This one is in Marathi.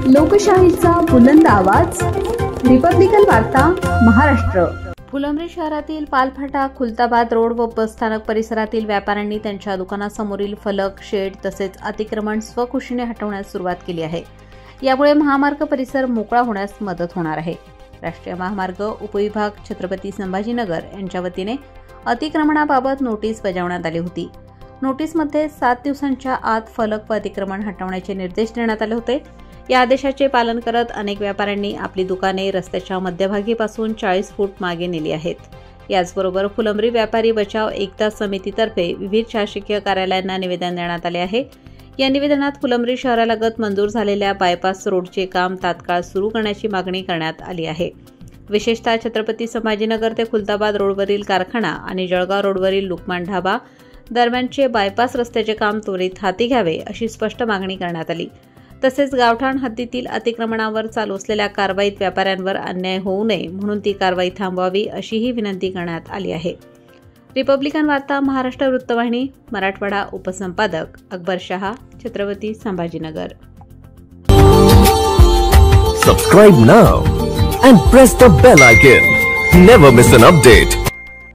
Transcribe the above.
लोकशाहीचा बुलंद आवाज, रिपब्लिकन वार्ता महाराष्ट्र। फुलंब्री शहरातील पालफाटा, खुलताबाद रोड व बसस्थानक परिसरातील व्यापाऱ्यांनी त्यांच्या दुकानासमोरील फलक, शेड तसेच अतिक्रमण स्वखुशीने हटवण्यास सुरुवात केली आहे। यामुळे महामार्ग परिसर मोकळा होण्यास मदत होणार आहे। राष्ट्रीय महामार्ग उपविभाग छत्रपती संभाजीनगर यांच्या वतीने अतिक्रमणाबाबत नोटीस बजावण्यात आली होती। नोटीसमध्ये 7 दिवसांच्या आत फलक व अतिक्रमण हटवण्याचे निर्देश देण्यात आले होते। या आदेशाचे पालन करत अनेक व्यापाऱ्यांनी आपली दुकाने रस्त्याच्या मध्यभागीपासून 40 फूट मागे नेली आहेत। याचबरोबर फुलंब्री व्यापारी बचाव एकता समितीतर्फे विविध शासकीय कार्यालयांना निवेदन देण्यात आले आहे। या निवेदनात फुलंब्री शहरालगत मंजूर झालेल्या बायपास रोडचे काम तात्काळ सुरू करण्याची मागणी करण्यात आली आहे। विशेषतः छत्रपती संभाजीनगर ते खुलताबाद रोडवरील कारखाना आणि जळगाव रोडवरील लुकमान ढाबा दरम्यानचे बायपास रस्त्याचे काम त्वरित हाती घ्यावे अशी स्पष्ट मागणी करण्यात आली। तसेच गावठाण हद्दीतील अतिक्रमणावर चालू असलेल्या कारवाईत व्यापाऱ्यांवर अन्याय होऊ नये म्हणून ती कारवाई थांबवावी अशीही विनंती करण्यात आली आहे। रिपब्लिकन वार्ता महाराष्ट्र वृत्तवाहिनी, Marathwada, उपसंपादक Akbar Shah, Chhatrapati Sambhajinagar. Subscribe now and press the bell icon. Never miss an update.